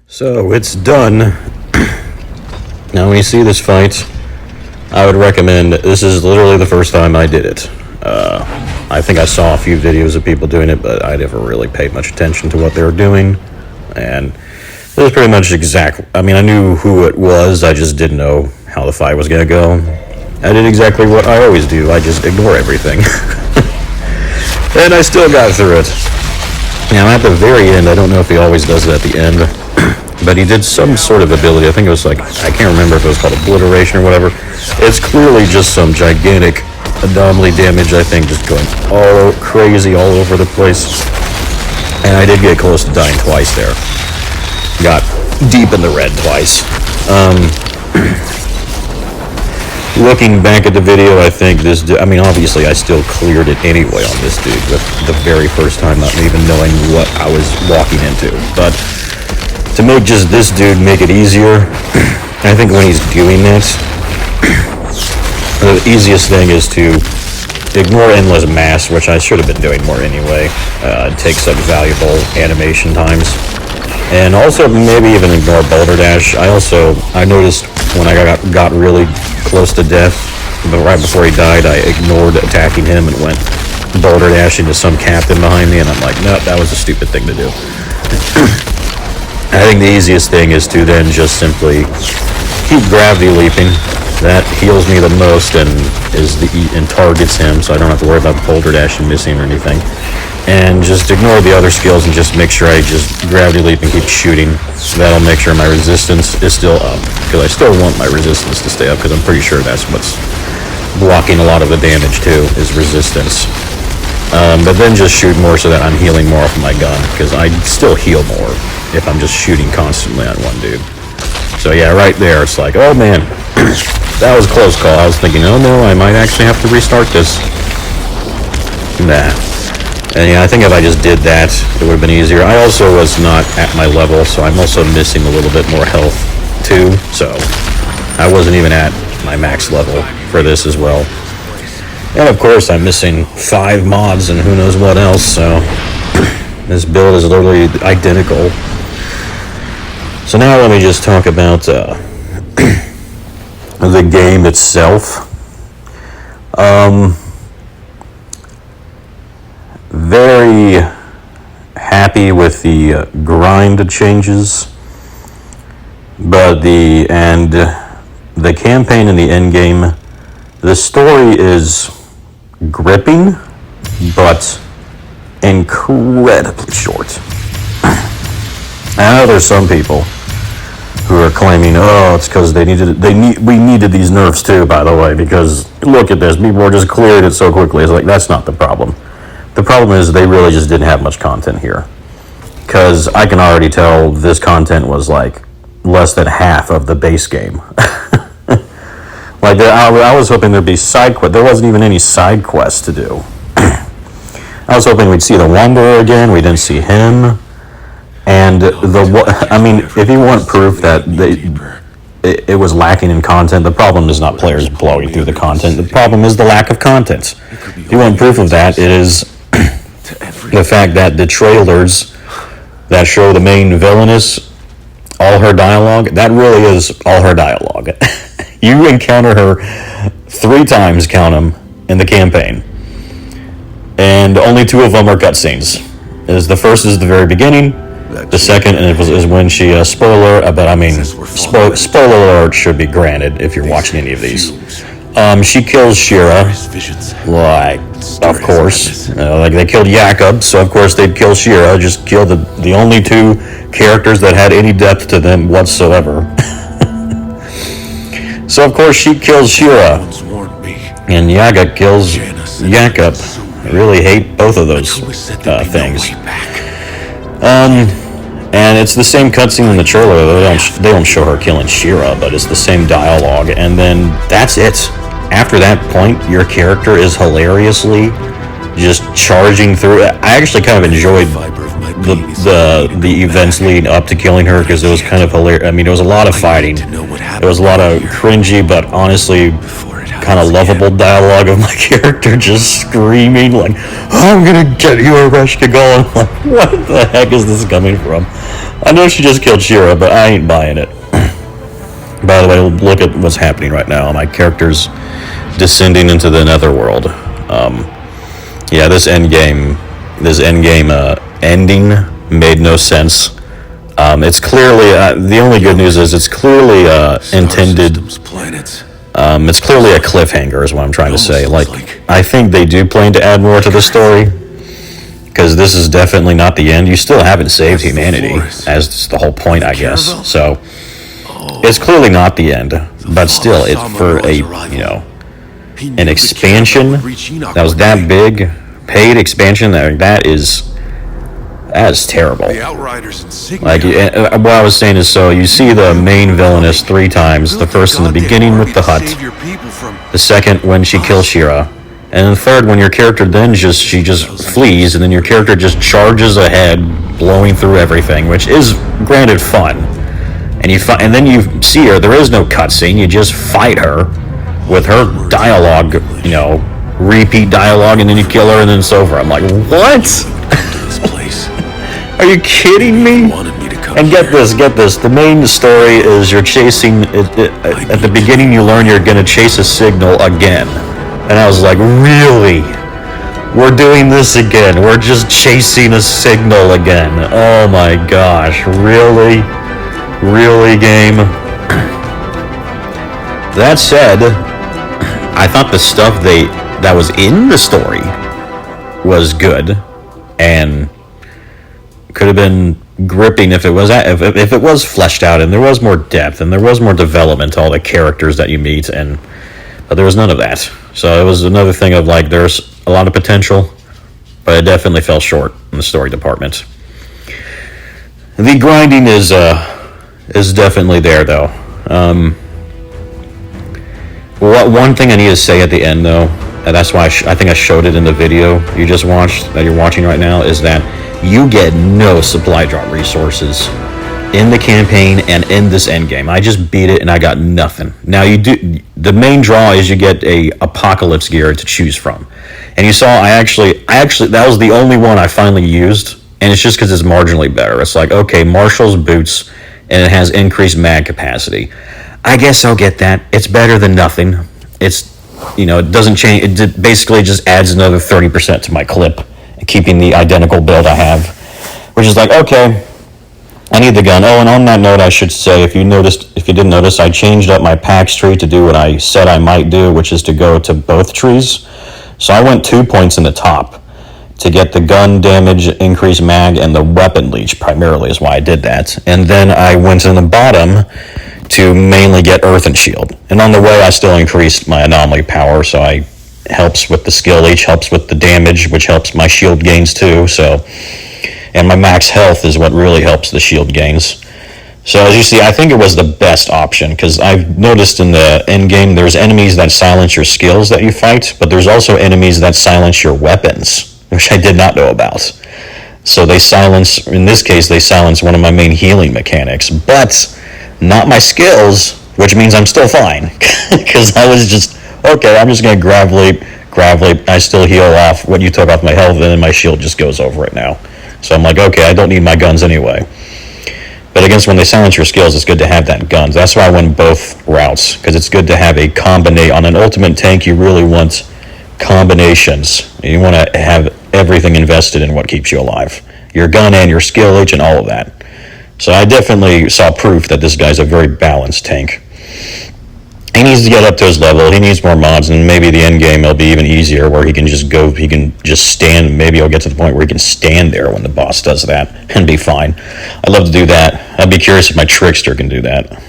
So it's done. Now when you see this fight, I would recommend, this is literally the first time I did it. I think I saw a few videos of people doing it, but I never really paid much attention to what they were doing. And it was pretty much I knew who it was, I just didn't know how the fight was going to go. I did exactly what I always do, I just ignore everything. And I still got through it. Now at the very end, I don't know if he always does it at the end, but he did some sort of ability. I think it was like, I can't remember if it was called obliteration or whatever. It's clearly just some gigantic anomaly damage, I think, just going all crazy all over the place. And I did get close to dying twice there. Got deep in the red twice. Looking back at the video, I think this dude, obviously I still cleared it anyway on this dude with the very first time, not even knowing what I was walking into. But to make just this dude make it easier, I think when he's doing it, the easiest thing is to ignore endless mass, which I should have been doing more anyway. It takes up valuable animation times. And also maybe even ignore boulder dash. I noticed when I got really close to death, but right before he died, I ignored attacking him and went boulder dashing to some captain behind me, and I'm like, no, that was a stupid thing to do. I think the easiest thing is to then just simply keep gravity leaping. That heals me the most and targets him, so I don't have to worry about boulder dash and missing or anything. And just ignore the other skills and just make sure I just gravity leap and keep shooting. That'll make sure my resistance is still up, because I still want my resistance to stay up, because I'm pretty sure that's what's blocking a lot of the damage too, is resistance. But then just shoot more so that I'm healing more off of my gun, because I still heal more if I'm just shooting constantly on one dude. So yeah, right there, it's like, oh man, that was a close call. I was thinking, oh no, I might actually have to restart this. Nah. And yeah, I think if I just did that, it would have been easier. I also was not at my level, so I'm also missing a little bit more health too. So I wasn't even at my max level for this as well. And of course, I'm missing 5 mods and who knows what else, so this build is literally identical. So now let me just talk about the game itself. Very happy with the grind changes, but the campaign in the end game, the story is gripping, but incredibly short. I know there's some people who are claiming, oh, it's because we needed these nerfs too, by the way, because look at this, people were just cleared it so quickly. It's like, that's not the problem. The problem is they really just didn't have much content here, because I can already tell this content was like less than half of the base game. Like I was hoping there'd be side quests. There wasn't even any side quests to do. I was hoping we'd see the Wanderer again. We didn't see him. And if you want proof that it was lacking in content, the problem is not players blowing through the content. The problem is the lack of content. If you want proof of that, it is the fact that the trailers that show the main villainess, all her dialogue, that really is all her dialogue. You encounter her 3 times, count them, in the campaign. And only 2 of them are cutscenes. The first is the very beginning. The second is when she, spoiler alert should be granted if you're watching any of these. She kills Shira, like, of course. Like, they killed Jakob, so of course they'd kill Shira, just kill the only 2 characters that had any depth to them whatsoever. So of course she kills Shira, and Yaga kills Jakob. I really hate both of those things. And it's the same cutscene in the trailer. They don't show her killing Shira, but it's the same dialogue, and then that's it. After that point, your character is hilariously just charging through. I actually kind of enjoyed the events leading up to killing her, because it was kind of hilarious. I mean, it was a lot of fighting. It was a lot of cringy, but honestly kind of lovable dialogue of my character just screaming like, I'm gonna get you, Areshkigal. I'm like, what the heck is this coming from? I know she just killed Shira, but I ain't buying it. By the way, look at what's happening right now. My character's descending into the netherworld. Yeah, this endgame ending made no sense. It's clearly the only good news is it's clearly intended. It's clearly a cliffhanger, is what I'm trying to say. Like, I think they do plan to add more to the story, because this is definitely not the end. You still haven't saved humanity, as the whole point, I guess. So it's clearly not the end, but still, it's for an expansion that was that big, paid expansion. That is terrible. The Outriders insignia. Like, what I was saying is, so you see the main villainess 3 times. The first in the beginning with the hut, the second when she kills Shira, and the third when your character then she just flees, and then your character just charges ahead, blowing through everything, which is granted fun. And then you see her. There is no cutscene. You just fight her with her dialogue, repeat dialogue, and then you kill her, and then it's over. I'm like, what? Are you kidding me? And get this. The main story is you're chasing. At the beginning, you learn you're going to chase a signal again. And I was like, really? We're doing this again. We're just chasing a signal again. Oh my gosh. Really? Really, game? That said, I thought the stuff that was in the story was good and could have been gripping if it was fleshed out and there was more depth and there was more development to all the characters that you meet, but there was none of that. So it was another thing of like, there's a lot of potential, but it definitely fell short in the story department. The grinding is definitely there, though. One thing I need to say at the end, though, and that's why I think I showed it in the video you just watched, that you're watching right now, is that you get no supply drop resources in the campaign and in this endgame. I just beat it and I got nothing. Now you do. The main draw is you get a apocalypse gear to choose from, and you saw I actually that was the only one I finally used, and it's just because it's marginally better. It's like, okay, Marshall's boots, and it has increased mag capacity. I guess I'll get that. It's better than nothing. It's, it doesn't change. It basically just adds another 30% to my clip, keeping the identical build I have, which is like, okay, I need the gun. Oh, and on that note, I should say, if you didn't notice, I changed up my packs tree to do what I said I might do, which is to go to both trees. So I went 2 points in the top to get the gun damage, increased mag, and the weapon leech primarily is why I did that. And then I went in the bottom to mainly get earth and shield. And on the way, I still increased my anomaly power, so helps with the skill leech, helps with the damage, which helps my shield gains too. So, and my max health is what really helps the shield gains. So as you see, I think it was the best option, because I've noticed in the end game there's enemies that silence your skills that you fight, but there's also enemies that silence your weapons, which I did not know about. So in this case, they silence one of my main healing mechanics, but not my skills, which means I'm still fine, because I was just, okay, I'm just going to grab leap, I still heal off what you took off my health, and then my shield just goes over it now. So I'm like, okay, I don't need my guns anyway. But against when they silence your skills, it's good to have that guns. That's why I went both routes, because it's good to have a combination. On an ultimate tank, you really want combinations. You want to have everything invested in what keeps you alive. Your gun and your skill leech and all of that. So I definitely saw proof that this guy's a very balanced tank. He needs to get up to his level. He needs more mods, and maybe the end game will be even easier, where he can just stand. Maybe he'll get to the point where he can stand there when the boss does that and be fine. I'd love to do that. I'd be curious if my trickster can do that.